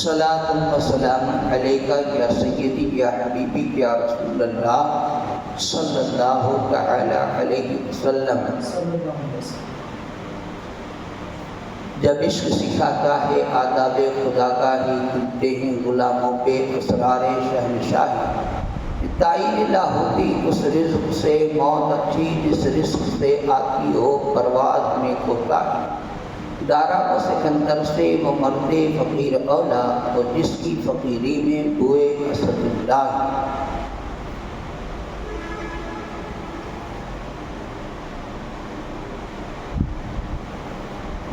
صلاۃ و سلام علیکہ یا سیدی یا حبیبی یا رسول اللہ صلی اللہ تعالی علیہ وسلم۔ جب عشق سکھاتا ہے آداب خدا کا ہی، ٹوٹتے ہیں غلاموں پہ اسرار شہنشاہی۔ تعین نہ ہوتی اس رزق سے موت اچھی، جس رزق سے آتی ہو پرواز میں کوتاہی۔ دارا و سکندر سے وہ مرد فقیر اولا، اور جس کی فقیری میں ہوئے اسد اللہ۔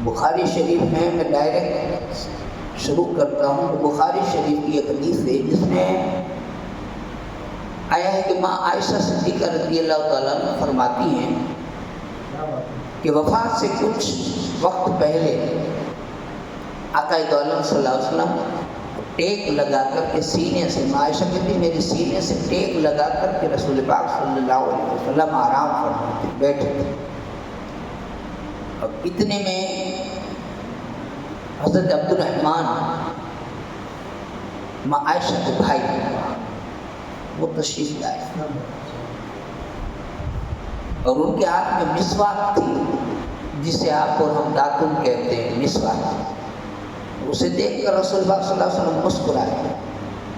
بخاری شریف میں میں ڈائریکٹ شروع کرتا ہوں۔ بخاری شریف کی ایک حدیث ہے جس میں آیا ہے کہ ماں عائشہ صدیقہ رضی اللہ تعالیٰ عنہ فرماتی ہیں کہ وفات سے کچھ وقت پہلے آقا دو عالم صلی اللہ علیہ وسلم ٹیک لگا کر کے سینے سے، ماں عائشہ کہتی میرے سینے سے ٹیک لگا کر کے رسول پاک صلی اللہ علیہ وسلم آرام فرماتے بیٹھے تھے۔ اب اتنے میں حضرت عبد الرحمن ماں عائشہ کے بھائی وہ تشریف لائے اور ان کے ہاتھ میں مسواک تھی، جسے آپ اور ہم داتن کہتے ہیں، مسواک۔ اسے دیکھ کر رسول پاک صلی اللہ علیہ وسلم مسکرائے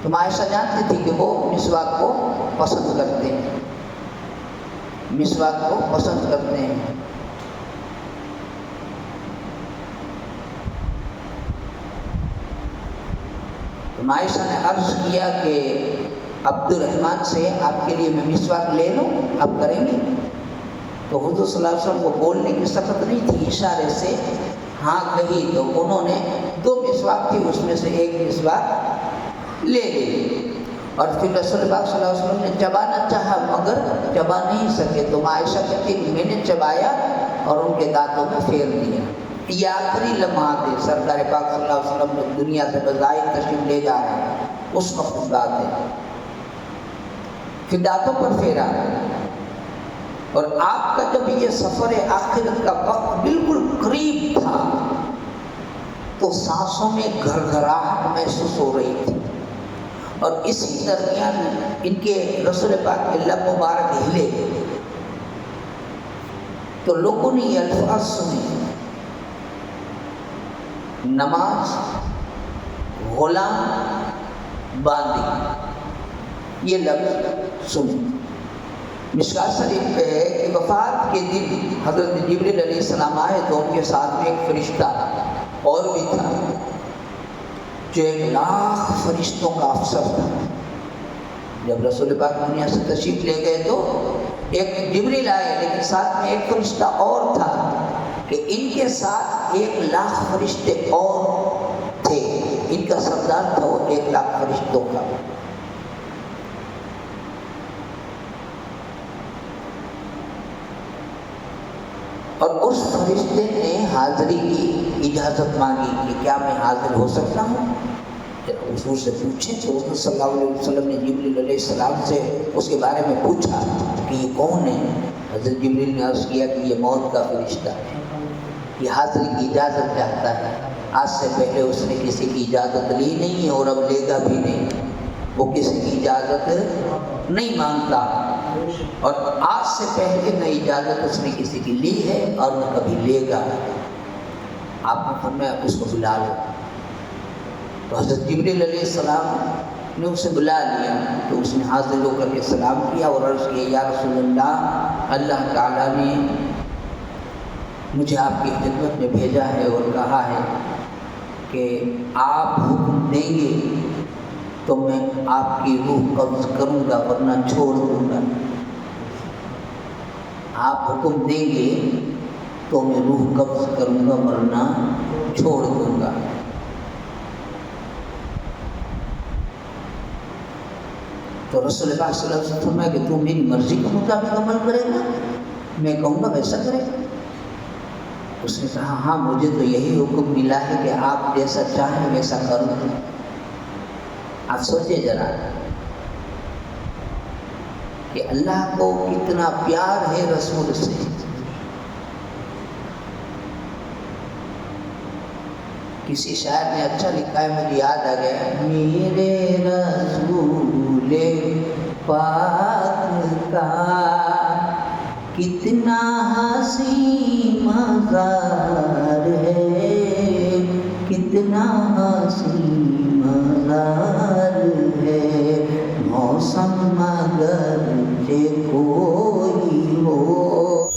تو ماں عائشہ جانتی تھی کہ وہ مسواک کو پسند کرتے ہیں، مسواک کو پسند کرتے ہیں۔ تو عائشہ نے عرض کیا کہ عبد الرحمن سے آپ کے لیے میں مسواک لے لوں، آپ کریں گے؟ تو حضور صلی اللہ علیہ وسلم کو بولنے کی سخت نہیں تھی، اشارے سے ہاں کہی تو انہوں نے 2 مسواک تھی، اس میں سے ایک مسواک لے لی۔ اور پھر رسول پاک صلی اللہ علیہ وسلم نے چبانا چاہا مگر چبا نہیں سکے، تو عائشہ کہتی میں نے چبایا اور ان کے دانتوں میں پھیر دیا۔ یہ آخری لمحات ہے، سرکار پاک صلی اللہ علیہ وسلم نے دنیا سے بظاہر تشریف لے جا رہے ہیں، اس وقت بات ہے۔ پھر دانتوں پر پھیرا اور آپ کا جب یہ سفر آخرت کا وقت بالکل قریب تھا تو سانسوں میں گھرگھراہٹ محسوس ہو رہی تھی، اور اسی درمیان ان کے رسول پاک کے لب مبارک ہلے تو لوگوں نے یہ الفاظ سنے، نماز غلام باندھی، یہ لفظ سنے۔ مشکوٰۃ شریف پہ ہے کہ وفات کے دن حضرت جبریل علیہ السلام آئے تو ان کے ساتھ میں ایک فرشتہ اور بھی تھا جو 1,00,000 فرشتوں کا افسر تھا۔ جب رسول پاک دنیا سے تشریف لے گئے تو ایک جبریل آئے، لیکن ساتھ میں ایک فرشتہ اور تھا کہ ان کے ساتھ 1,00,000 فرشتے اور تھے، ان کا سردار تھا وہ 1,00,000 فرشتوں کا۔ اور اس فرشتے نے حاضری کی اجازت مانگی کہ کیا میں حاضر ہو سکتا ہوں؟ حضور سے پوچھیں تو حضور صلی اللہ علیہ وسلم نے جبریل علیہ السلام سے اس کے بارے میں پوچھا کہ یہ کون ہے؟ حضرت جبریل نے عرض کیا کہ یہ موت کا فرشتہ ہے، یہ حاضری کی اجازت چاہتا ہے۔ آج سے پہلے اس نے کسی کی اجازت لی نہیں ہے اور اب لے گا بھی نہیں، وہ کسی کی اجازت نہیں مانگتا، اور آج سے پہلے نہ اجازت اس نے کسی کی لی ہے اور نہ کبھی لے گا۔ آپ نے فرمایا اس کو بلا لو، تو حضرت جبریل علیہ السلام نے اسے بلا لیا تو اس نے حاضر ہو کر کے سلام کیا اور عرض کیا یا رسول اللہ، اللہ تعالیٰ نے مجھے آپ کی خدمت میں بھیجا ہے اور کہا ہے کہ آپ حکم دیں گے تو میں آپ کی روح قبض کروں گا ورنہ چھوڑ دوں گا، آپ حکم دیں گے تو میں روح قبض کروں گا ورنہ چھوڑ دوں گا۔ تو رسول اللہ صلی اللہ علیہ وسلم فرمایا کہ تو میری مرضی کے مطابق عمل کرے گا، میں کہوں گا ویسا کرے گا۔ اس نے کہا ہاں مجھے تو یہی حکم ملا ہے کہ آپ جیسا چاہیں ویسا کروں۔ آپ سوچیں ذرا کہ اللہ کو کتنا پیار ہے رسول سے، کسی شاعر نے اچھا لکھا ہے، مجھے یاد آ گیا، میرے رسول پاک کا کتنا حسین مزار ہے، کتنا حسین مزار ہے، موسم مگر کہ کوئی ہو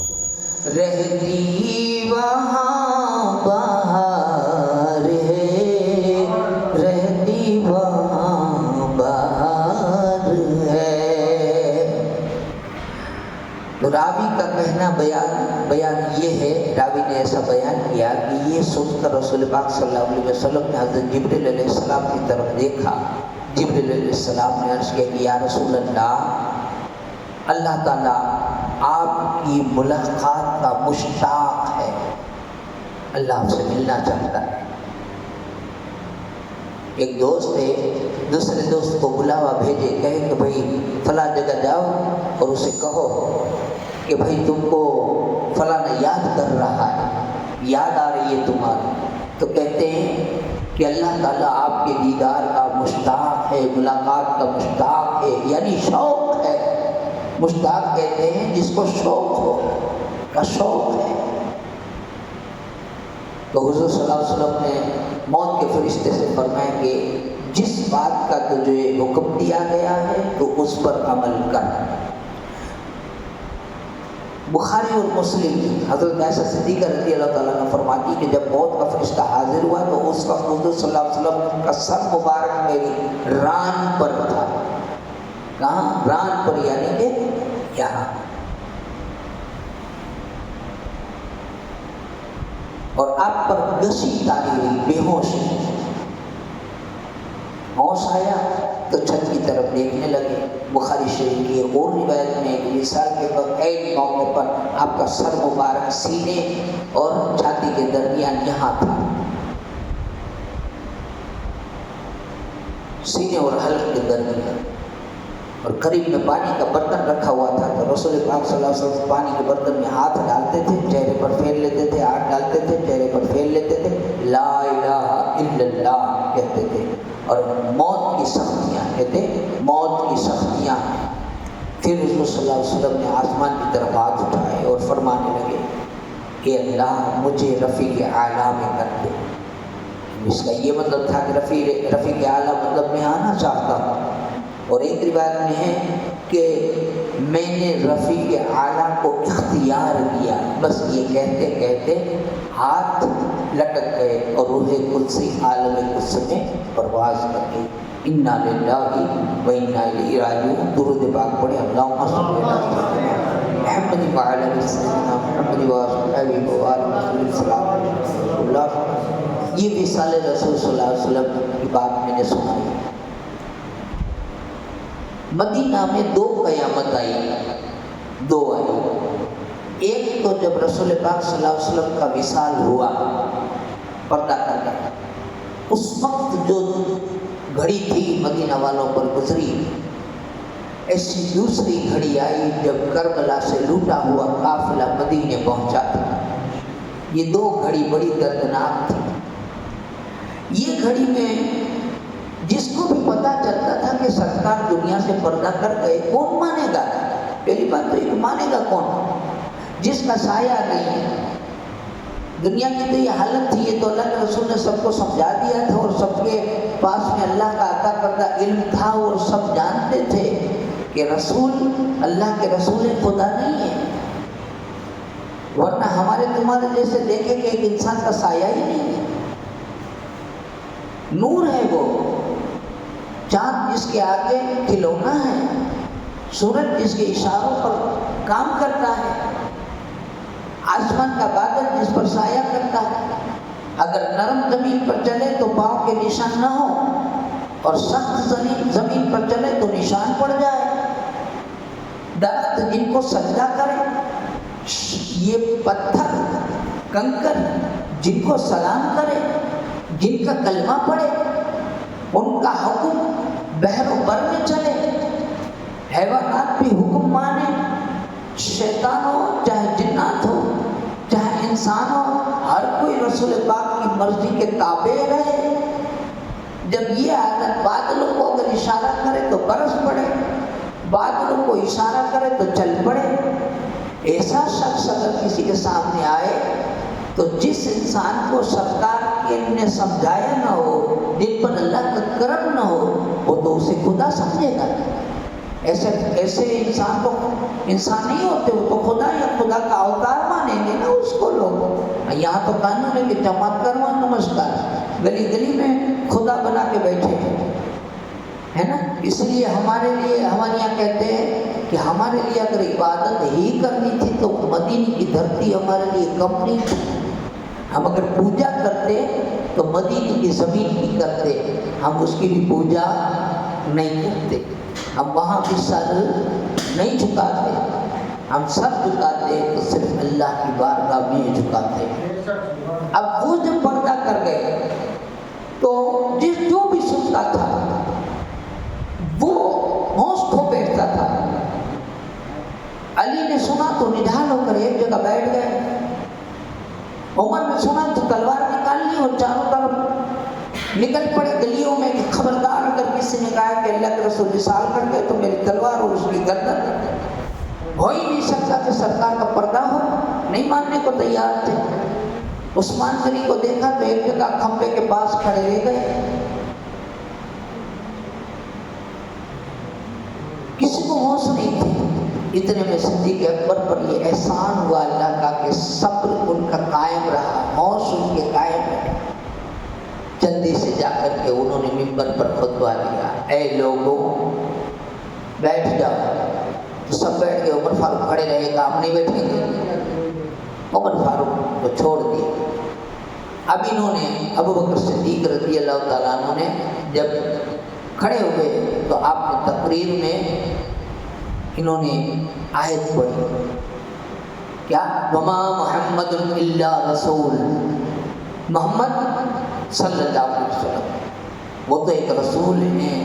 رہتی وہاں بہار ہے، رہتی وہاں بہار ہے۔ تو راوی کا کہنا بیان یہ ہے، راوی نے ایسا بیان کیا کہ یہ سن کر رسول پاک صلی اللہ علیہ وسلم نے حضرت جبریل علیہ السلام کی طرف دیکھا۔ جبریل علیہ السلام نے عرض کیا کہ یا رسول اللہ تعالیٰ آپ کی ملاقات کا مشتاق ہے، اللہ آپ سے ملنا چاہتا ہے۔ ایک دوست ہے، دوسرے دوست کو بلاوا بھیجے، کہے کہ بھائی فلاں جگہ جاؤ اور اسے کہو کہ بھائی تم کو فلاں یاد کر رہا ہے، یاد آ رہی ہے تمہاری۔ تو کہتے ہیں کہ اللہ تعالیٰ آپ کے دیدار کا مشتاق ہے، ملاقات کا مشتاق ہے، یعنی شوق ہے۔ مشتاق کہتے ہیں جس کو شوق ہو، کا شوق ہے۔ تو حضور صلی اللہ علیہ وسلم نے موت کے فرشتے سے فرمایا کہ جس بات کا تجھے حکم دیا گیا ہے تو اس پر عمل کر۔ بخاری اور مسلم حضرت عائشہ صدیقہ رضی اللہ تعالیٰ عنہ فرماتی کہ جب موت کا فرشتہ حاضر ہوا تو اس وقت حضور صلی اللہ علیہ وسلم کا سر مبارک میری ران پر تھا۔ کہاں؟ ران پر، یعنی کہ یہاں۔ اور آپ پر گسی تاری ہوئی، بے ہوش ہوش آیا تو چھت کی طرف دیکھنے لگے۔ بخاری شریف کی ایک اور روایت میں وصال کے وقت عین موقع پر آپ کا سر مبارک سینے اور چھاتی کے درمیان یہاں تھا، سینے اور حلق کے درمیان، اور قریب میں پانی کا برتن رکھا ہوا تھا۔ تو رسول پاک صلی اللہ علیہ وسلم پانی کے برتن میں ہاتھ ڈالتے تھے، چہرے پر پھیر لیتے تھے، ہاتھ ڈالتے تھے، چہرے پر پھیر لیتے تھے، لا الہ الا اللہ کہتے تھے، اور موت کی سختیاں کہتے، موت کی سختیاں۔ پھر حضور صلی اللہ علیہ وسلم نے آسمان کی طرف ہاتھ اٹھائے اور فرمانے لگے کہ اللہ مجھے رفیق اعلیٰ میں کر دے۔ اس کا یہ مطلب تھا کہ رفیق اعلیٰ مطلب میں آنا چاہتا ہوں۔ اور ایک روایت میں ہے کہ میں نے رفیق اعلیٰ کو اختیار کیا، بس یہ کہتے کہتے ہاتھ لٹک گئے اور روح قدسی عالم قدس میں پرواز کر گئی۔ انا للہ و انا الیہ راجعون۔ درود پاک پڑھے، اللہم صلی علی محمد وعلی آل سیدنا محمد وآلہ وسلم۔ یہ وصال رسول صلی اللہ علیہ وسلم کی بات میں نے سنائی۔ مدینہ میں دو قیامت آئی، دو آئی۔ ایک تو جب رسول پاک صلی اللہ علیہ وسلم کا وصال ہوا، پردہ کر گیا، اس وقت جو گھڑی تھی مدینہ والوں پر گزری، ایسی دوسری گھڑی آئی جب کربلا سے لوٹا ہوا قافلہ مدینے پہنچا تھا۔ یہ دو گھڑی بڑی دردناک تھی۔ یہ گھڑی میں جس کو بھی پتہ چلتا تھا کہ سرکار دنیا سے پردہ کر گئے، کون مانے گا؟ پہلی بات تو یہ مانے گا کون؟ جس کا سایہ نہیں ہے۔ دنیا کی تو یہ حالت تھی، یہ تو اللہ کے رسول نے سب کو سمجھا دیا تھا، اور سب کے پاس میں اللہ کا عطا کردہ علم تھا، اور سب جانتے تھے کہ رسول اللہ کے رسول خدا نہیں ہے۔ ورنہ ہمارے تمہارے جیسے دیکھے کہ ایک انسان کا سایہ ہی نہیں ہے، نور ہے وہ، چاند جس کے آگے کھلونا ہے، سورج جس کے اشاروں پر کام کرتا ہے، آسمان کا بادل جس پر سایہ کرتا ہے۔ اگر نرم زمین پر چلے تو پاؤں کے نشان نہ ہو، اور سخت زمین پر چلے تو نشان پڑ جائے۔ درخت جن کو سجدہ کرے، یہ پتھر کنکر جن کو سلام کرے، جن کا کلمہ پڑھے، ان کا حکم بحر و بر میں چلے، حیوانات بھی حکم مانے، شیطان ہو چاہے جنات ہو چاہے انسان ہو، ہر کوئی رسول پاک کی مرضی کے تابع رہے. جب یہ عادت بادلوں کو اگر اشارہ کرے تو برس پڑے، بادلوں کو اشارہ کرے تو چل پڑے. ایسا شخص اگر کسی کے سامنے آئے تو جس انسان کو سرکار کے نے سمجھایا نہ ہو، جن پر اللہ کا کرم نہ ہو، وہ تو اسے خدا سمجھے گا. ایسے انسان کو انسان نہیں ہوتے، وہ تو خدا یا خدا کا اوتار مانیں گے نا اس کو لوگ. یہاں تو قانون ہے کہ جماعت کروا نمسکار، گلی گلی میں خدا بنا کے بیٹھے ہے نا. اس لیے ہمارے لیے ہمارے یہاں کہتے ہیں کہ ہمارے لیے اگر عبادت ہی کرنی تھی تو مدینے کی دھرتی ہمارے لیے کم نہیں تھی. ہم اگر پوجا کرتے تو مدینے کی زمین کی کرتے، ہم اس کی بھی پوجا نہیں کرتے. ہم وہاں بھی سر نہیں جھکاتے، ہم سر جھکاتے تو صرف اللہ کی بارگاہ میں جھکاتے. اب وہ جب پردہ کر گئے تو جو بھی سنتا تھا وہ ہوش کھو بیٹھتا تھا. علی نے سنا تو نڈھال ہو کر ایک جگہ بیٹھ گئے. عمر نے سنا تو تلوار نکالنی اور چاروں طرف نکل پڑے گلیوں میں کہ خبردار اگر کسی نے کہا کہ اللہ کے رسول وصال کر گئے تو میری تلوار اور اس کی گردن. ہو ہی نہیں سکتا کہ سرکار کا پردہ ہو، نہیں ماننے کو تیار تھے. عثمان غنی کو دیکھا تو ایک جگہ کھمبے کے پاس کھڑے رہ گئے. کسی کو ہوش نہیں تھی. اتنے میں صدیق اکبر پر یہ احسان ہوا اللہ کا کہ صبر ان کا قائم رہا، ہوش ان کے قائم رہا. جلدی سے جا کر کے انہوں نے منبر پر خطبہ دیا، اے لوگوں بیٹھ جاؤ. تو سب بیٹھ گئے. عمر فاروق کھڑے رہے، کام نہیں بیٹھیں گے. عمر فاروق کو چھوڑ دیا. اب انہوں نے ابو بکر صدیق رضی اللہ تعالیٰ عنہ نے جب کھڑے ہوئے تو آپ نے تقریر میں انہوں نے آیت پڑھی، کیا وما محمد الا رسول، محمد صلی اللہ علیہ وسلم وہ تو ایک رسول ہیں،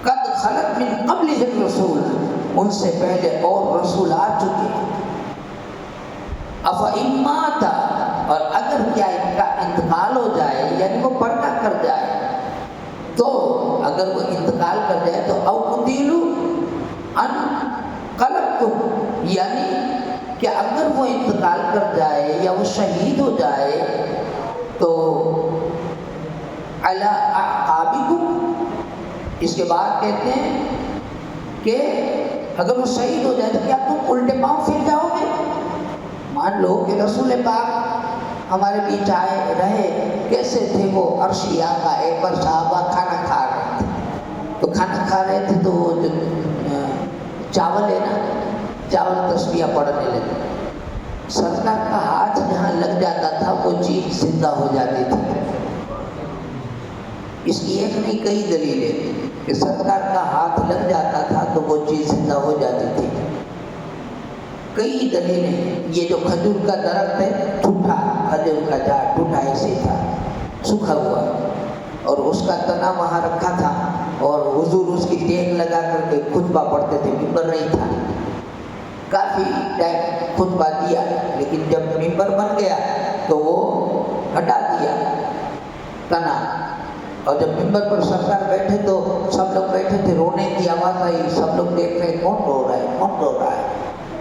قد خلت من قبلہ الرسول، ان سے پہلے اور رسول آ چکے ہیں. افإن مات، اور اگر کیا ان کا انتقال ہو جائے یعنی وہ پردہ کر جائے تو اگر وہ انتقال کر جائے تو او قتلوا انقلبتم، یعنی کہ اگر وہ انتقال کر جائے یا وہ شہید ہو جائے تو علی اعقابکم. اس کے بعد کہتے ہیں کہ اگر وہ شہید ہو جائے تو کیا تم الٹے پاؤں پھر جاؤ گے؟ مان لو کہ رسول پاک ہمارے بیچ آئے رہے، کیسے تھے وہ؟ عرشی آقا. ایک بار صحابہ کھانا کھا رہے تھے تو کھانا کھا رہے تھے تو جو چاول ہے نا، چاول تسبیح پڑھنے لگے. سرکار کا ہاتھ جہاں لگ جاتا تھا وہ چیز زندہ ہو جاتی تھی. اس کی ایک نہیں کئی دلیلیں کہ سرکار کا ہاتھ لگ جاتا تھا تو وہ چیز زندہ ہو جاتی تھی. کئی دلیلیں. یہ جو کھجور کا درخت ہے ٹوٹا، کھجور کا جھاڑ ٹوٹا ایسے تھا سوکھا ہوا، اور اس کا تنا وہاں رکھا تھا اور حضور اس کی ٹیک لگا کر کے خطبہ پڑھتے تھے. ممبر نہیں تھا. کافی ٹائم خطبہ دیا لیکن جب ممبر بن گیا تو وہ ہٹا دیا تنا. اور جب ممبر پر سرکار بیٹھے تو سب لوگ بیٹھے تھے، رونے کی آواز آئی. سب لوگ دیکھ رہے کون رو رہا ہے کون رو رہا ہے،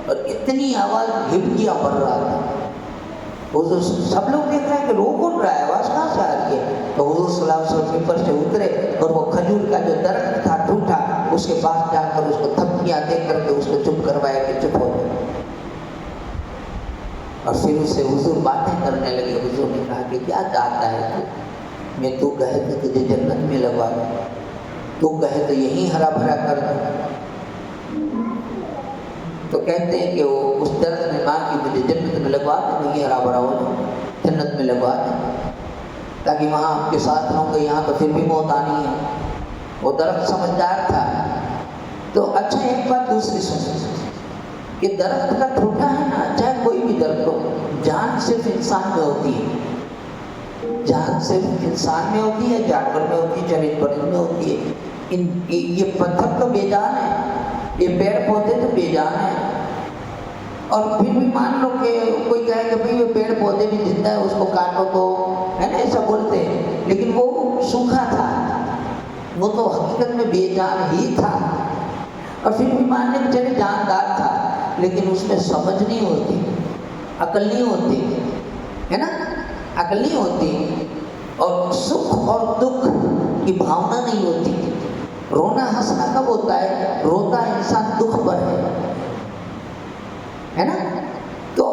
اور اتنی آواز ہبکیاں بڑھ رہا تھا. حضور سب لوگ دیکھ رہے ہیں کہ رو کون رہا ہے، آواز کہاں سے آ رہی ہے. تو حضور صلی اللہ علیہ وسلم ممبر سے اترے اور وہ کھجور کا جو درخت تھا ٹوٹا اس کے پاس جا کر اس کو تھپکیاں دے کر کے اس کو چپ کروایا کہ چپ ہو جائے. اور پھر اس سے حضور باتیں کرنے لگے. حضور نے کہا کہ کیا چاہتا ہے تو؟ میں تو کہے تو تجھے جنت میں لگوا دوں، تو کہے تو یہیں ہرا بھرا کر دوں. تو کہتے ہیں کہ وہ اس درخت نے ماں کی مجھے جنت میں لگوا دیں، یہیں ہرا بھرا ہو جاؤ، جنت میں لگوا دیں تاکہ وہاں آپ کے ساتھ رہوں گے، یہاں تو پھر بھی موت آنی ہے. وہ درخت سمجھدار تھا. تو اچھا ایک بات دوسری سن کہ درخت کا ٹوٹا ہے نا، چاہے کوئی بھی درخت ہو، جان صرف انسان میں ہوتی ہے. جان صرف انسان میں ہوتی ہے، جانور میں ہوتی ہے، جانور پرندے میں ہوتی ہے. یہ پتھر تو بے جان ہے، یہ پیڑ پودے تو بے جان ہیں. اور پھر بھی مان لو کہ کوئی کہے کہ بھئی یہ پیڑ پودے بھی زندہ ہے، اس کو کاٹو تو، ہے نا، ایسا بولتے ہیں، لیکن وہ سوکھا تھا، وہ تو حقیقت میں بے جان ہی تھا، اور پھر بھی ماننے کے چلے جاندار تھا، لیکن اس میں سمجھ نہیں ہوتی، عقل نہیں ہوتی، ہے نا، عقل نہیں ہوتی، اور سکھ اور دکھ کی بھاونا نہیں ہوتی۔ رونا ہنسنا کب ہوتا ہے؟ روتا انسان دکھ پر ہے نا، تو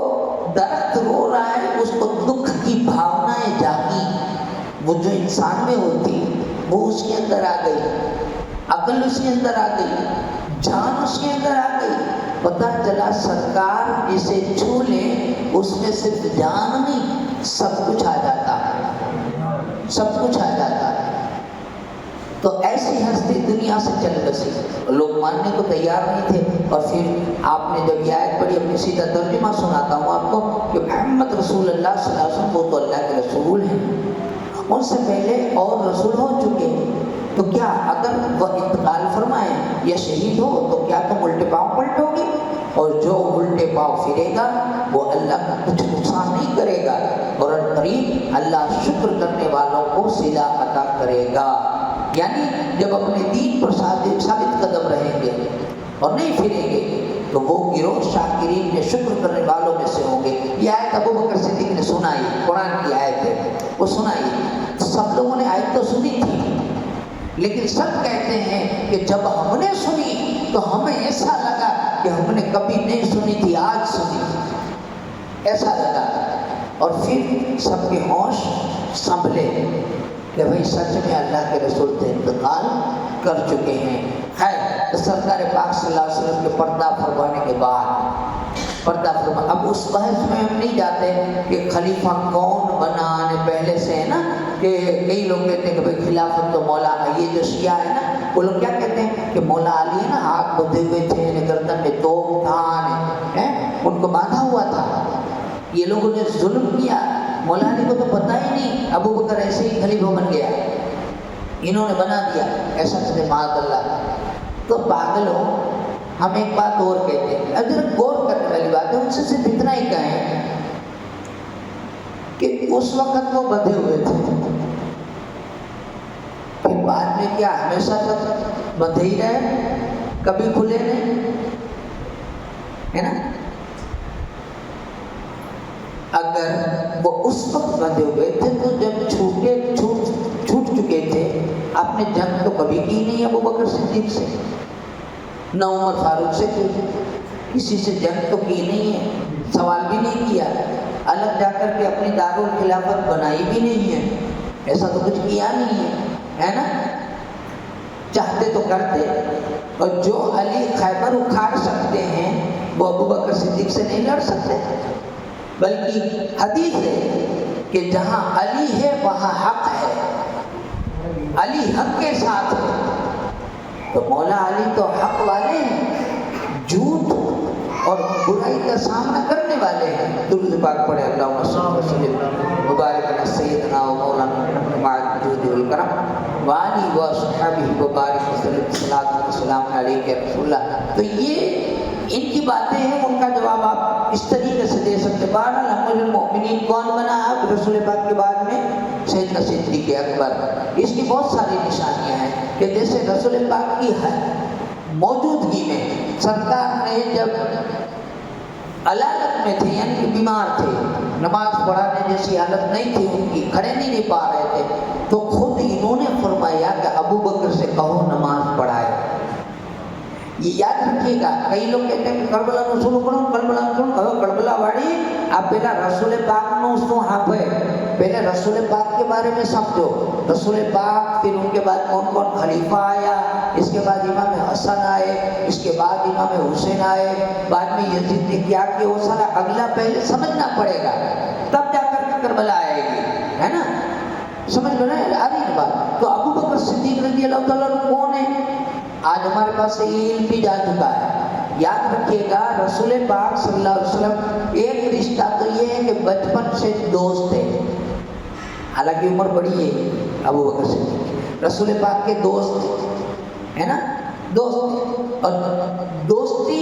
درخت رو رہا ہے، اس کو دکھ کی بھاونائیں جاگی، وہ جو انسان میں ہوتی وہ اس کے اندر آ گئی، عقل اس کے اندر آ گئی، جان اس کے اندر آ گئی، پتہ چلا سرکار جسے چھو لے اس میں صرف جان نہیں، سب کچھ آ جاتا ہے، سب کچھ آ جاتا ہے۔ تو ایسی ہستی دنیا سے چل بسی، لوگ ماننے کو تیار نہیں تھے، اور پھر آپ نے جب یہ آیت پڑھی، اپنی سیدھا ترجمہ سناتا ہوں آپ کو، کہ محمد رسول اللہ صلی اللہ علیہ وسلم وہ تو اللہ کے رسول ہیں، ان سے پہلے اور رسول ہو چکے، تو کیا اگر وہ انتقال فرمائے یا شہید ہو تو کیا تم الٹے پاؤں پلٹو گے؟ اور جو الٹے پاؤں پھرے گا وہ اللہ کا کچھ نقصان نہیں کرے گا، اور قریب اللہ شکر کرنے والوں کو صلہ عطا کرے گا۔ یعنی جب اپنے دین پر ثابت قدم رہیں گے اور نہیں پھریں گے تو وہ گروہ شاکرین میں شکر کرنے والوں میں سے ہوں گے۔ یہ آیت ابو بکر صدیق نے سنائی، قرآن کی آیت ہے، وہ سنائی، سب لوگوں نے آیت تو سنی تھی، لیکن سب کہتے ہیں کہ جب ہم نے سنی تو ہمیں ایسا لگا کہ ہم نے کبھی نہیں سنی تھی، آج سنی، ایسا لگا، اور پھر سب کے ہوش سنبھلے کہ بھئی سچ میں اللہ کے رسول سے انتقال کر چکے ہیں۔ خیر، سرکار پاک صلی اللہ علیہ وسلم کے پردہ فرمانے کے بعد، پردہ فرما، اب اس بحث میں ہم نہیں جاتے کہ خلیفہ کون بنا، پہلے سے ہے نا، کہ کئی لوگ کہتے ہیں کہ بھئی خلافت تو مولا، یہ جو شیعہ ہے نا، وہ لوگ کیا کہتے ہیں کہ مولا علی ہے نا، ہاتھ بدھے ہوئے تھے، گردن میں توپ تھا، ان کو باندھا ہوا تھا، یہ لوگوں نے ظلم کیا، مولا علی کو تو پتہ ہی نہیں، ابو بکر ایسے ہی خلیفہ بن گیا، انہوں نے بنا دیا، ایسا کہتے معاذ اللہ۔ تو پاگلوں، ہم ایک بات اور کہتے ہیں، اگر غور کرنے والی بات ہے، ان سے صرف اتنا ہی کہیں کہ اس وقت وہ بدھے ہوئے تھے، پھر بعد میں کیا ہمیشہ تک بدھے ہی رہے، کبھی کھلے نہیں، ہے نا؟ اگر وہ اس وقت بندھے ہوئے تھے تو جب چھوٹ چکے تھے، آپ نے جنگ تو کبھی کی نہیں ابو بکر صدیق سے، نہ عمر فاروق سے کی، کسی سے جنگ تو کی نہیں ہے، سوال بھی نہیں کیا، الگ جا کر کے اپنی دارالخلافت بنائی بھی نہیں ہے، ایسا تو کچھ کیا نہیں ہے نا؟ چاہتے تو کرتے، اور جو علی خیبر اکھاڑ سکتے ہیں وہ ابو بکر صدیق سے نہیں لڑ سکتے، بلکہ حدیث ہے کہ جہاں علی ہے وہاں حق ہے، علی حق کے ساتھ ہے، تو مولا علی تو حق والے ہیں، جھوٹ اور برائی کا سامنا کرنے والے ہیں۔ درود پاک پڑھے، اللہم صل وسلم وبارک علی سیدنا و مولانا محمد الجود والکرم وآلہ وصحبہ وبارک وسلم، صلاۃ و سلام علیک یا رسول اللہ۔ تو یہ ان کی باتیں ہیں، ان کا جواب آپ اس طریقے سے دے سکتے۔ بہرحال ام المؤمنین کون بنا آپ رسول پاک کے بعد میں؟ سیدنا صدیق اکبر۔ اس کی بہت ساری نشانیاں ہیں کہ جیسے رسول پاک کی موجودگی میں سرکار نے جب علالت میں تھے، یعنی کہ بیمار تھے، نماز پڑھانے جیسی حالت نہیں تھی ان کی، کھڑے نہیں پا رہے تھے، تو خود انہوں نے فرمایا کہ ابو بکر سے کہو نماز پڑھائے۔ یہ یاد رکھیے گا، کئی لوگ کہتے ہیں کہ کربلا نو شروع کرو، کربلا نو شروع کرو، کربلا واڑی آپ پہلا رسول پاک نو اس کو ہاپے، پہلے رسول پاک کے بارے میں سمجھو، رسول پاک، پھر ان کے بعد کون کون خلیفہ آیا، اس کے بعد امام حسن آئے، اس کے بعد امام حسین آئے، بعد میں یزید نے کیا کہ وہ سارا اگلا پہلے سمجھنا پڑے گا، تب جا کر کے کربلا آئے گی، ہے نا؟ سمجھ لو نا، آ رہی بات؟ تو ابو بکر صدیق رضی اللہ تعالیٰ کون ہے؟ آج ہمارے پاس سے علم بھی جا چکا ہے۔ یاد رکھیے گا، رسول پاک صلی اللہ علیہ وسلم ایک رشتہ تو یہ ہے کہ بچپن سے دوست تھے، حالانکہ عمر بڑی ہے ابو بکر سے، رسول پاک کے دوست ہے نا، دوست، اور دوستی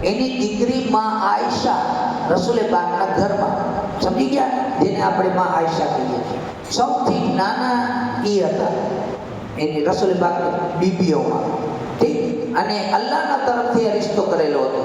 એની દીકરી માં આયશા રસૂલ પાકના ઘરમાં, સમજી ગયા, જેને આપણે માં આયશા કહીએ છીએ. સૌથી નાના એ હતા એની રસૂલ પાકની બીબીઓમાં, ઠીક. અને અલ્લાહના તરફથી આ રિશ્તો કરેલો હતો.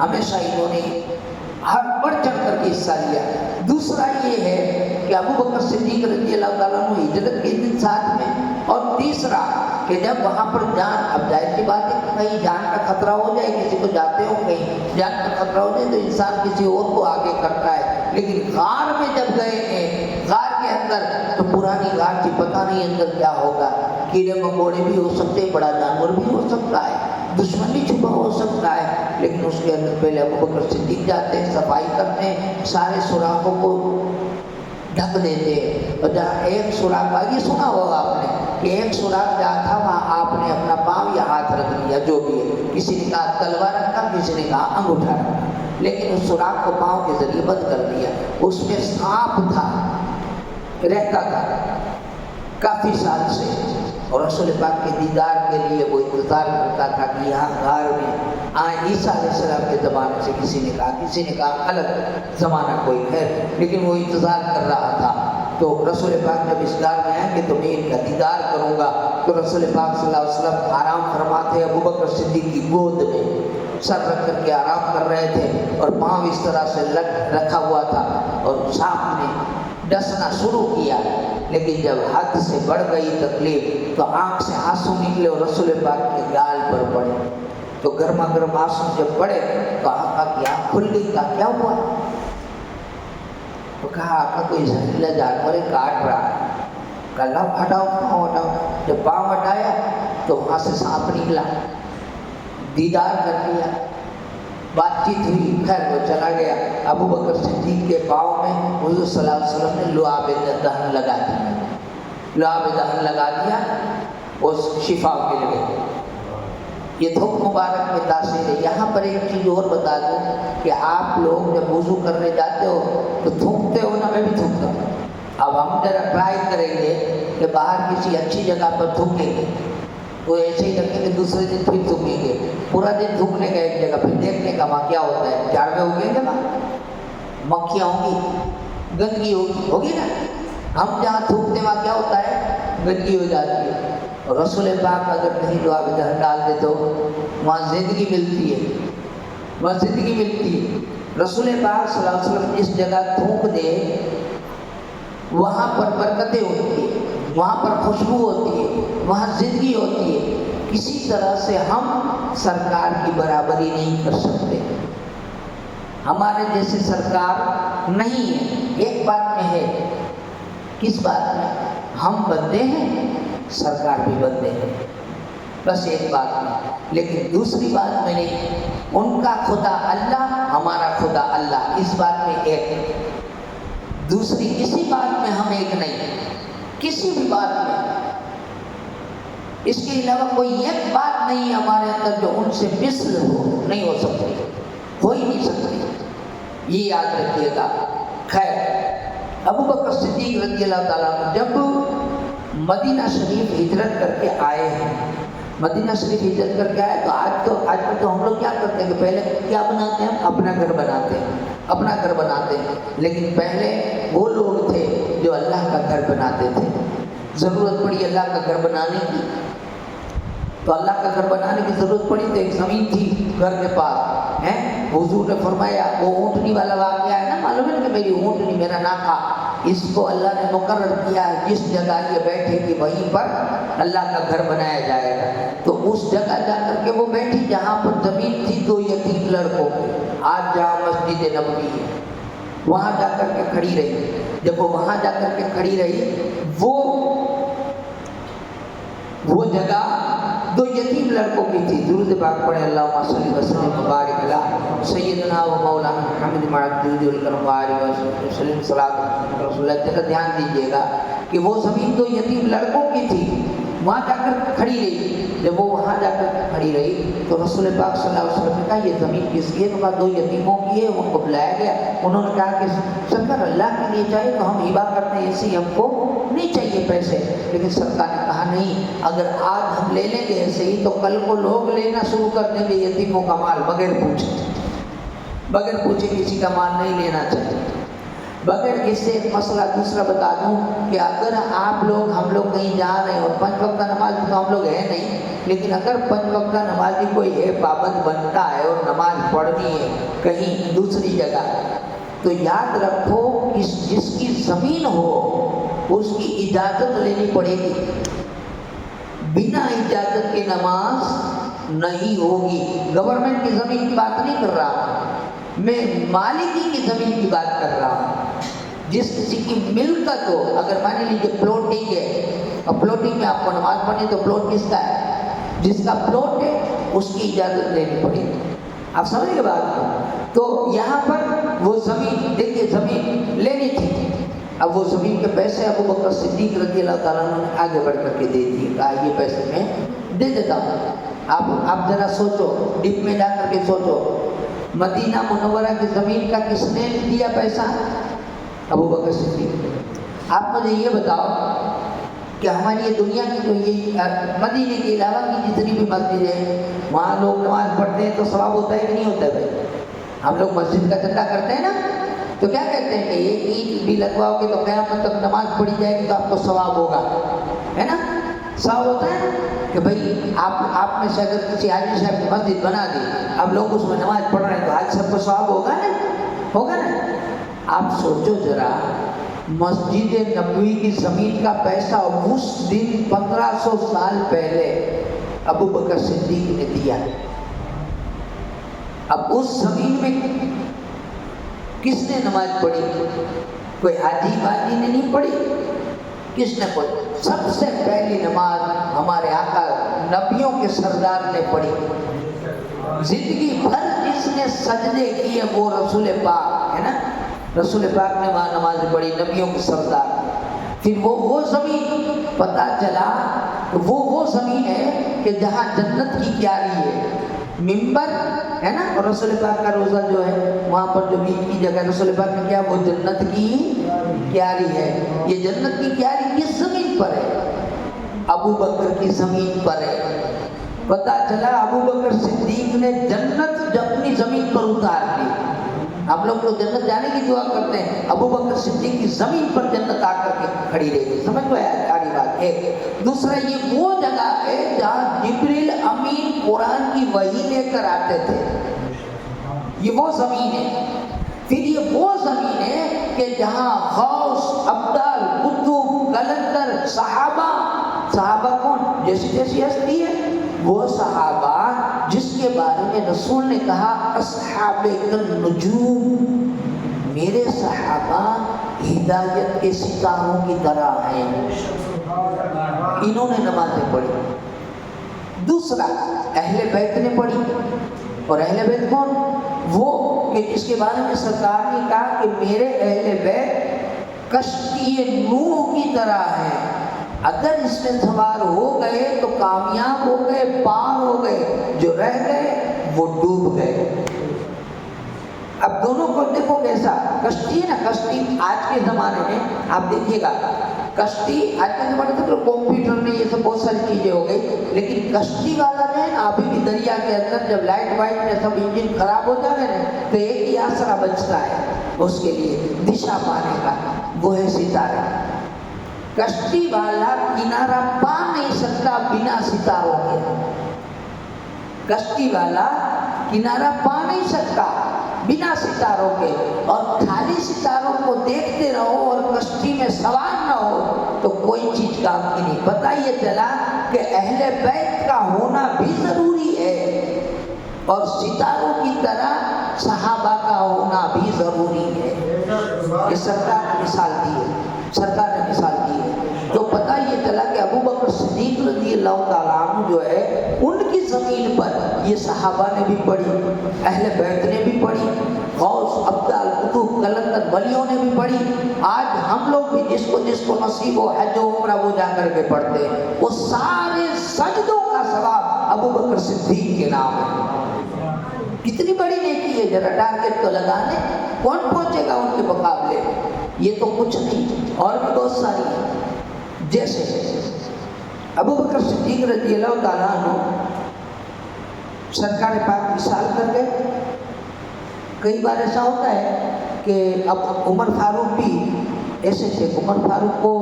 ہمیشہ انہوں نے ہر بڑھ چڑھ کر کے حصہ لیا۔ دوسرا یہ ہے کہ ابو بکر صدیق رضی اللہ تعالیٰ عنہ ہجرت کے دن ساتھ میں، اور تیسرا کہ جب وہاں پر جان، اب ظاہر سی بات ہے کہ کہیں جان کا خطرہ ہو جائے، کسی کو جاتے ہو کہیں جان کا خطرہ ہو جائے تو انسان کسی اور کو آگے کرتا ہے، لیکن غار میں جب گئے ہیں، غار کے اندر، تو پرانی غار کی پتہ نہیں اندر کیا ہوگا، کیڑے مکوڑے بھی ہو سکتے ہیں، بڑا جانور بھی ہو سکتا ہے، دشمن بھی چھپا ہو سکتا ہے، لیکن اس کے اندر پہلے ابو بکر صدیق جاتے ہیں، صفائی کرتے ہیں، سارے سوراخوں کو ڈھک دیتے ہیں، اور جہاں ایک سوراخ، یہ سنا ہوگا آپ نے کہ ایک سوراخ جہاں تھا وہاں آپ نے اپنا پاؤں یا ہاتھ رکھ دیا، جو بھی ہے، کسی نے کہا تلوار رکھا، کسی نے کہا انگوٹھا رکھا، لیکن اس سوراخ کو پاؤں کے ذریعے بند کر دیا۔ اس میں سانپ تھا، رہتا تھا کافی سال سے، اور رسول پاک کے دیدار کے لیے وہ انتظار کرتا تھا کہ یہاں غار میں عیسیٰ علیہ السلام کے زمانے سے کسی نے کہا الگ زمانہ کوئی ہے، لیکن وہ انتظار کر رہا تھا۔ تو رسول پاک جب اس غار میں آئیں گے تو میں ان کا دیدار کروں گا، تو رسول پاک صلی اللہ علیہ وسلم آرام فرماتے ابو بکر صدیق کی گود میں سر رکھ کر کے آرام کر رہے تھے، اور پاؤں اس طرح سے رکھا ہوا تھا، اور سانپ نے ڈسنا شروع کیا، لیکن جب حد سے بڑھ گئی تکلیف تو آنکھ سے آنسو نکلے اور رسول پاک کے گال پر پڑے، تو گرما گرم آنسو جب پڑے تو آقا کی آنکھ کھل گئی، کہا کیا ہوا؟ تو کہا آقا کوئی زہریلا جانور کاٹ رہا ہے، کہا لاؤ ہٹاؤ پاؤں ہٹاؤ، جب پاؤں ہٹایا تو وہاں سے سانپ نکلا، دیدار کر لیا، بات چیت ہوئی، خیر وہ چلا گیا۔ ابو بکر صدیق کے پاؤں میں حضور صلی اللہ علیہ وسلم نے لعاب دہن لگا دیا، لعاب دہن لگا دیا، اس شفا مل گئی۔ یہ تھوک مبارک میں تاثیر ہے۔ یہاں پر ایک چیز اور بتا دوں کہ آپ لوگ جب وضو کرنے جاتے ہو تو تھوکتے ہو نا، میں بھی تھوکتا ہوں۔ اب ہم ذرا ٹرائی کریں گے کہ باہر کسی اچھی جگہ پر تھوکیں گے، تو ایسے ہی رکھیں گے، دوسرے دن پھر تھوکیں گے، پورا دن تھوکنے کا ایک جگہ، پھر دیکھنے کا وہاں کیا ہوتا ہے، جھاڑوے ہوگے گے نا، مکھیاں ہوں گی، گندگی ہوگی نا، ہم جہاں تھوکتے وہاں کیا ہوتا ہے، گندگی ہو جاتی ہے۔ اور رسول پاک اگر کہیں لعاب دہن ڈال دے تو وہاں زندگی ملتی ہے، وہاں زندگی ملتی ہے۔ رسول پاک صلی اللہ علیہ وسلم جس جگہ تھوک دے وہاں پر برکتیں ہوتی ہیں، وہاں پر خوشبو ہوتی ہے، وہاں زندگی ہوتی ہے۔ کسی طرح سے ہم سرکار کی برابری نہیں کر سکتے، ہمارے جیسے سرکار نہیں ہے۔ ایک بات میں ہے، کس بات میں؟ ہم بندے ہیں، سرکار بھی بندے ہیں، بس ایک بات میں۔ لیکن دوسری بات میں نہیں، ان کا خدا اللہ، ہمارا خدا اللہ، اس بات میں ایک ہے۔ دوسری کسی بات میں ہم ایک نہیں، کسی بھی بات میں۔ اس کے علاوہ کوئی ایک بات نہیں ہمارے اندر جو ان سے مثل ہو، نہیں ہو سکتی، ہو ہی نہیں سکتی، یہ یاد رکھیے گا۔ خیر، ابو بکر صدیق رضی اللہ تعالیٰ عنہ جب مدینہ شریف ہجرت کر کے آئے ہیں، مدینہ شریف ہجرت کر کے آئے تو آج کل تو ہم لوگ کیا کرتے ہیں کہ پہلے کیا بناتے ہیں، اپنا گھر بناتے ہیں، اپنا گھر بناتے ہیں، لیکن پہلے وہ لوگ تھے جو اللہ کا گھر بناتے تھے۔ ضرورت پڑی اللہ کا گھر بنانے کی، تو اللہ کا گھر بنانے کی ضرورت پڑی تو ایک زمین تھی گھر کے پاس ہیں، حضور نے فرمایا، وہ اونٹنی والا واقعہ ہے نا، معلوم ہے کہ میری اونٹنی میرا ناکا، اس کو اللہ نے مقرر کیا ہے جس جگہ یہ بیٹھے گی وہیں پر اللہ کا گھر بنایا جائے گا۔ تو اس جگہ جا کر کے وہ بیٹھی جہاں پر زمین تھی 2 یتیم لڑکوں کی، آج جہاں مسجد نبوی ہے، وہاں جا کر کے کھڑی رہی۔ جب وہ وہاں جا کر کے کھڑی رہی، وہ جگہ 2 یتیم لڑکوں کی تھی۔ درود پاک پڑھے، اللہم صلی وسلم وبارک علی سیدنا و مولانا محمد معدود الکرم وسلم صلاۃ رسول اللہ۔ جگہ دھیان دیجیے گا کہ وہ زمین 2 یتیم لڑکوں کی تھی، وہاں جا کر کھڑی رہی۔ جب وہ وہاں جا کر کھڑی رہی تو رسول پاک صلی اللہ علیہ وسلم نے کہا یہ زمین کس کی ہے؟ تو کہا 2 یتیموں کی ہے۔ ان کو بلایا گیا، انہوں نے کہا کہ سرکار اللہ کے لیے چاہیے تو ہم ہبہ کرتے ہیں، ایسے ہی ہم کو نہیں چاہیے پیسے۔ لیکن سرکار نے کہا نہیں، اگر آج ہم لے لیں گے ایسے ہی تو کل کو لوگ لینا شروع کر دیں گے یتیموں کا مال بغیر پوچھے کسی کا مال نہیں لینا چاہیے۔ بغیر اس سے ایک مسئلہ دوسرا بتا دوں کہ اگر آپ لوگ ہم لوگ کہیں جا رہے ہیں اور 5 وقتہ نماز تو ہم لوگ ہیں نہیں، لیکن اگر 5 وقتہ نمازی کوئی ہے پابند بنتا ہے اور نماز پڑھنی ہے کہیں دوسری جگہ، تو یاد رکھو جس کی زمین ہو اس کی اجازت لینی پڑے گی، بنا اجازت کے نماز نہیں ہوگی۔ گورنمنٹ کی زمین کی بات نہیں کر رہا، میں مالکی کی زمین کی بات کر رہا ہوں۔ جس کسی کی ملکت ہو، اگر مان لیجیے پلاٹنگ ہے اور پلاٹنگ میں آپ کو نماز پڑھنی تو پلاٹ کس کا ہے؟ جس کا پلاٹ ہے اس کی اجازت لینی پڑے گی۔ آپ سمجھ گئے بات کو؟ تو یہاں پر وہ زمین دیکھیے زمین لینی تھی، اب وہ زمین کے پیسے ابو بکر صدیق رضی اللہ تعالیٰ عنہ نے آگے بڑھ کر کے دے دیے، کہا یہ پیسے میں دے دیتا ہوں۔ آپ ذرا سوچو، ڈپ میں جا کر کے سوچو، مدینہ منورہ کی زمین کا کس نے دیا پیسہ؟ ابو بکر صدیق۔ آپ مجھے یہ بتاؤ کہ ہماری یہ دنیا کی جو یہ مدینے کے علاوہ کی جتنی بھی مسجد ہے وہاں لوگ نماز پڑھتے ہیں تو ثواب ہوتا ہے کہ نہیں ہوتا ہے بھائی؟ ہم لوگ مسجد کا چندہ کرتے ہیں نا، تو کیا کہتے ہیں کہ ایک اینٹ بھی لگواؤ گے تو قیامت تک نماز پڑھی جائے گی تو آپ کو ثواب ہوگا، ہے نا؟ ثواب ہوتا ہے کہ بھائی آپ میں سے اگر کسی حاجی صاحب کی مسجد بنا دی، اب لوگ اس میں نماز پڑھ رہے ہیں تو حاجی صاحب کو ثواب ہوگا نا، ہوگا نا؟ آپ سوچو ذرا، مسجد نبوی کی زمین کا پیسہ اس دن 1500 سال پہلے ابو بکر صدیق نے دیا۔ اب اس زمین میں کس نے نماز پڑھی؟ کوئی حاجی باجی نے نہیں پڑھی، کس نے پڑھی؟ سب سے پہلی نماز ہمارے آقا نبیوں کے سردار نے پڑھی۔ زندگی بھر جس نے سجدے کیے وہ رسول پاک ہے نا، رسول پاک نے وہاں نماز پڑھی، نبیوں کے سردار۔ پھر وہ زمین پتہ چلا وہ زمین ہے کہ جہاں جنت کی کیاری ہے، منبر ہے نا، اور رسول پاک کا روزہ جو ہے وہاں پر جو بیچ کی جگہ رسول پاک نے کیا، وہ جنت کی کیاری ہے۔ یہ جنت کی کیاری کس زمین پر ہے؟ ابو بکر کی زمین پر ہے۔ پتہ چلا ابو بکر صدیق نے جنت اپنی زمین پر اتار لی۔ ہم لوگ تو جنت جانے کی دعا کرتے ہیں، ابو بکر صدیق کی زمین پر جنت آ کر کے کھڑی رہی۔ سمجھ میں آیا ساری بات؟ ایک دوسرا یہ وہ جگہ ہے جہاں جبریل امین قرآن کی وحی لے کر آتے تھے، یہ وہ زمین ہے۔ پھر یہ وہ زمین ہے کہ جہاں غوث، ابدال، قطب، کلندر، صحابہ کون؟ جیسی ہستی ہے وہ صحابہ جس کے بارے میں رسول نے کہا اصحاب النجوم، میرے صحابہ ہدایت کے ستاروں کی طرح ہیں۔ انہوں نے نمازیں پڑھی۔ دوسرا اہل بیت نے پڑھی، اور اہل بیت کون؟ وہ کہ جس کے بارے میں سرکار نے کہا کہ میرے اہل بیت کشتی نوح کی طرح ہے، اگر اس میں سوار ہو گئے تو کامیاب ہو گئے، پار ہو گئے، جو رہ گئے وہ ڈوب گئے۔ اب دونوں کو دیکھو کیسا کشتی ہے نا، کشتی آج کے زمانے میں آپ دیکھیے گا، کشتی آج کے زمانے میں تو کمپیوٹر میں یہ سب بہت ساری چیزیں ہو گئی، لیکن کشتی والا جو ہے نا ابھی بھی دریا کے اندر جب لائٹ وائٹ میں سب انجن خراب ہو جائے نا تو ایک ہی آسرا بچتا ہے اس کے لیے دشا پانے کا، وہ ہے ستارہ۔ کشتی والا کنارہ پا نہیں سکتا بنا ستاروں کے، کشتی والا کنارہ پا نہیں سکتا بنا ستاروں کے، اور خالی ستاروں کو دیکھتے رہو اور کشتی میں سوار نہ ہو تو کوئی چیز کام کی نہیں۔ پتہ یہ چلا کہ اہل بیت کا ہونا بھی ضروری ہے اور ستاروں کی طرح صحابہ کا ہونا بھی ضروری ہے۔ یہ سرکار نے مثال دی ہے، سرکار نے مثال دی ہے۔ تو پتہ یہ چلا کہ ابو بکر صدیق رضی اللہ تعالیٰ عنہ جو ہے ان کی زمین پر یہ صحابہ نے بھی پڑھی، اہل بیت نے بھی پڑھی، غوث، ابدال، قطب، کلندر، ولیوں نے بھی پڑھی۔ آج ہم لوگ بھی جس کو نصیب ہو حج و عمرہ وہ جا کر کے پڑھتے ہیں، وہ سارے سجدوں کا ثواب ابو بکر صدیق کے نام ہے۔ کتنی بڑی نیکی ہے، ذرا ٹارگٹ کو لگانے کون پہنچے گا ان کے مقابلے؟ یہ تو کچھ نہیں، اور بھی بہت ساری ہیں۔ جیسے ابو بکر صدیق رضی اللہ تعالیٰ عنہ سرکار پاک مثال کر گئے۔ کئی بار ایسا ہوتا ہے کہ اب عمر فاروق بھی ایسے تھے. عمر فاروق کو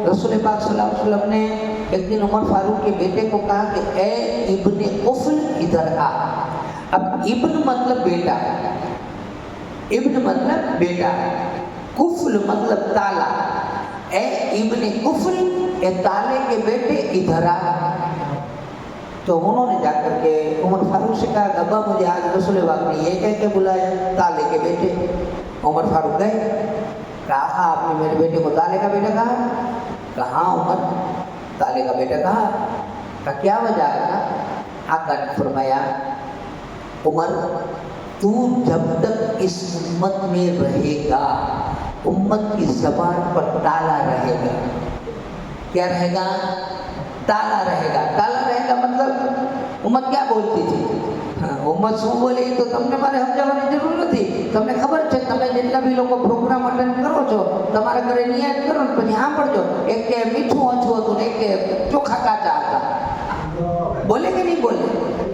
رسول پاک صلی اللہ علیہ وسلم نے ایک دن عمر فاروق کے بیٹے کو کہا کہ اے ابن قفل ادھر آ. اب ابن مطلب بیٹا، ابن مطلب بیٹا، قفل مطلب تالا. اے ابن قفل، اے تالے کے بیٹے ادھر آ. تو انہوں نے جا کر کے عمر فاروق سے کہا کہ ابا مجھے آج رسول پاک نے یہ کہہ کے بلایا تالے کے بیٹے. عمر فاروق گئے، کہا آپ نے میرے بیٹے کو تالے کا بیٹا کہا؟ کہا عمر تالے کا بیٹا کہا. کہا کیا وجہ ہے؟ آقا نے فرمایا عمر تو جب تک اس امت میں رہے گا امت کی زبان پر تالا رہے گا. کیا رہے گا؟ تالا رہے گا. تالا رہے گا مطلب امت کیا بولتی تھی؟ امت શું બોલે તો તમને મારે સમજાવવાની જરૂર નથી. તમને ખબર છે તમે જેટલા બી લોકો પ્રોગ્રામ અટેન્ડ કરો છો તમારા ઘરે નિયાત કરો ને પછી સાંભળજો એક કે મીઠું ઓછું હતું ને એક કે ચોખા કાચા હતા. બોલે કે નહીં બોલે?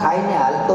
ખાઈને હાલતો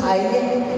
ખાઈ લે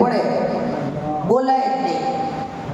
પડે, બોલાય જ નહીં,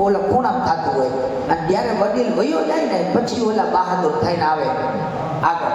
ઓલા ખૂણા થતું હોય અને જ્યારે વડીલ વયો જાય ને પછી ઓલા બહાદુર થઈને આવે આગળ,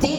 3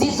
30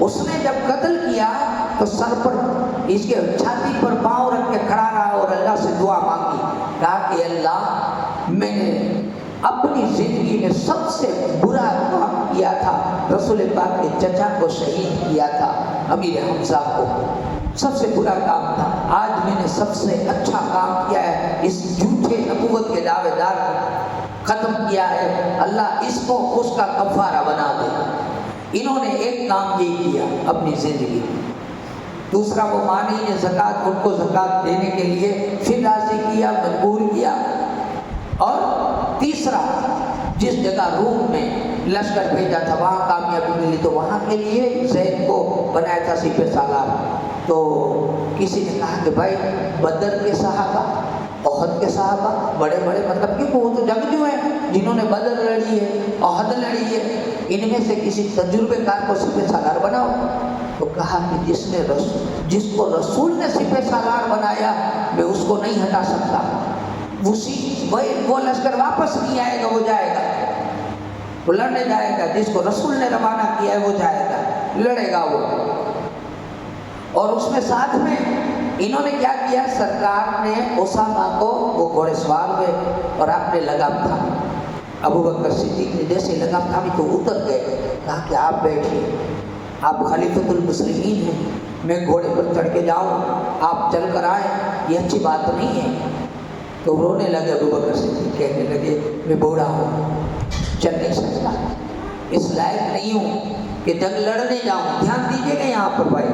اس نے جب قتل کیا تو سر پر اس کے چھاتی پر پاؤں رکھ کے کھڑا رہا اور اللہ سے دعا مانگی، کہا کہ اللہ میں نے اپنی زندگی میں سب سے برا کام کیا تھا، رسول پاک کے چچا کو شہید کیا تھا، امیر حمزہ کو، سب سے برا کام تھا، آج میں نے سب سے اچھا کام کیا ہے، اس جھوٹے نبوت کے دعوے دار کو ختم کیا ہے، اللہ اس کو اس کا کفارہ بنا دے۔ انہوں نے ایک کام یہ کیا اپنی زندگی میں۔ دوسرا وہ مانی نے زکوٰۃ، ان کو زکوٰۃ دینے کے لیے پھر راضی کیا، مجبور کیا۔ اور تیسرا جس جگہ روم میں لشکر بھیجا تھا وہاں کامیابی ملی تو وہاں کے لیے زید کو بنایا تھا سپہ سالار۔ تو کسی نے کہا کہ بھائی بدر کے صحابہ، احد کے صحابہ بڑے بڑے، مطلب کہ وہ تو جنگجو ہیں جنہوں نے بدر لڑی ہے، احد لڑی ہے، ان میں سے کسی تجربے کار کو سپہ سالار بناؤ۔ تو کہا کہ جس کو رسول نے سپہ سالار بنایا میں اس کو نہیں ہٹا سکتا، وہ لشکر واپس نہیں آئے گا، وہ جائے گا، وہ لڑنے جائے گا، جس کو رسول نے روانہ کیا ہے وہ جائے گا، لڑے گا وہ۔ اور اس میں ساتھ میں انہوں نے کیا کیا، سرکار نے اسامہ کو، وہ گھوڑے سوار ہوئے اور آپ نے لگام تھا، ابو بکر صدیق نے جیسے لگام تھا تو اتر گئے، کہا کہ آپ بیٹھیے، آپ خلیفۃ المسلمین ہیں، میں گھوڑے پر چڑھ کے جاؤں، آپ چل کر آئیں، یہ اچھی بات نہیں ہے۔ تو رونے لگے ابو بکر صدیق، کہنے لگے میں بوڑھا ہوں، چل نہیں سکتا، اس لائق نہیں ہوں کہ جنگ لڑنے جاؤں۔ دھیان دیجیے گا یہاں پر بھائی،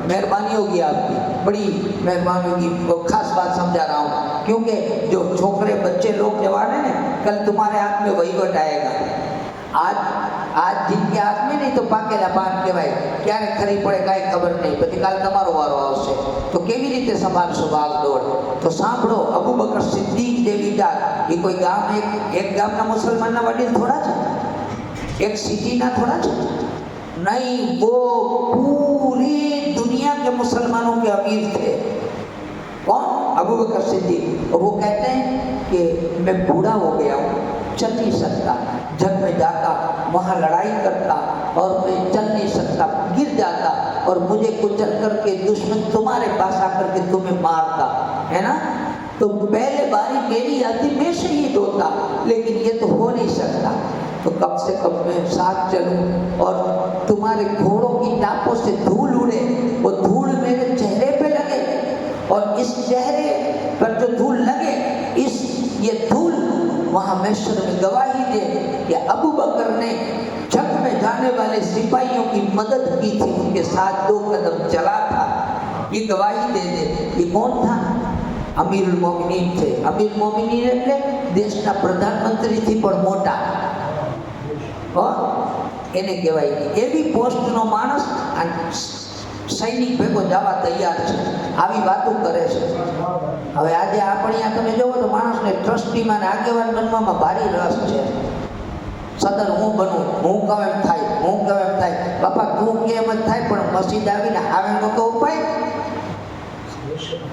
مہربانی ہوگی آپ کی، بڑی مہربانی ہوگی، خاص بات سمجھا رہا ہوں، کیونکہ جو چھوکرے بچے لوگ جوان ہیں نا، کل تمہارے ہاتھ میں وہی وقت آئے گا۔ آج جن کے ہاتھ میں نہیں تو پاکے لپان کے بھائی کیا کھری پڑے گا خبر نہیں، پتی کال تمہارو وارو આવશે تو કેવી રીતે સંભાળશો ભાગ દોડ। તો સાંભળો અબુ બકર સિદ્દીક દેવીદાર એ કોઈ ગામ એક ગામના મુસલમાનના વડીલ થોડા છે, એક સિટીના થોડા છે, نہیں، وہ پوری دنیا کے مسلمانوں کے امیر تھے۔ کون؟ ابو بکر صدیق۔ اور وہ کہتے ہیں کہ میں بوڑھا ہو گیا ہوں، چل نہیں سکتا، جنگ میں جاتا وہاں لڑائی کرتا اور میں چل نہیں سکتا، گر جاتا اور مجھے کچل کر کے دشمن تمہارے پاس آ کر کے تمہیں مارتا ہے نا، تو پہلے باری میری آتی میں شہید ہوتا، لیکن یہ تو ہو نہیں سکتا، تو کم سے کم میں ساتھ چلوں اور تمہارے گھوڑوں کی ٹاپوں سے دھول اڑے، وہ دھول میرے چہرے پہ لگے اور اس چہرے پر جو دھول لگے، یہ دھول وہاں محشر میں گواہی دے کہ ابو بکر نے جنگ میں جانے والے سپاہیوں کی مدد کی تھی، ان کے ساتھ 2 قدم چلا تھا، یہ گواہی دے دے۔ یہ کون تھا؟ امیر المومنین تھے۔ امیر المومنین એટલે દેશના પ્રધાનમંત્રી થી પણ મોટા، એને કહેવાય કે એવી પોસ્ટનો માણસ સૈનિક ભેગો જવા તૈયાર છે, આવી વાતો કરે છે। હવે આજે આપણે અહીંયા તમે જોવો તો માણસને ટ્રસ્ટીમાં ને આગેવાન બનવામાં ભારે રસ છે। સદર હું બનું, હું કહું એમ થાય, હું કહું એમ થાય, બાપા તું કે એમ જ થાય, પણ મસ્જિદ આવીને આવેનો તો ઉપાય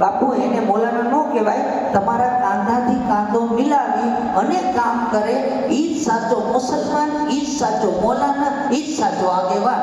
બાપુ એને મૌલાના ન કહેવાય, તમારા કાંધાથી કાંધો મિલાવી અને કામ કરે ઈ જ સાચો મુસલમાન, ઈ જ સાચો મૌલાના, ઈ જ સાચો આગેવાન।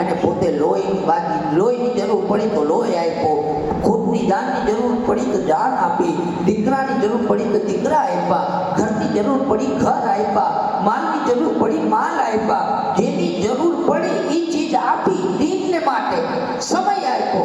અને પોતે લોહીની જરૂર પડી તો લોહી આપ્યો, ખુદની જાનની જરૂર પડી તો જાન આપી, દીકરાની જરૂર પડી તો દીકરા આપ્યા, ઘરની જરૂર પડી ઘર આપ્યા, માલની જરૂર પડી માલ આપ્યા, જેની જરૂર પડી એ ચીજ આપી, દીનને માટે સમય આપ્યો।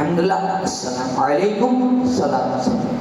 الحمدللہ، السلام علیکم، سلام.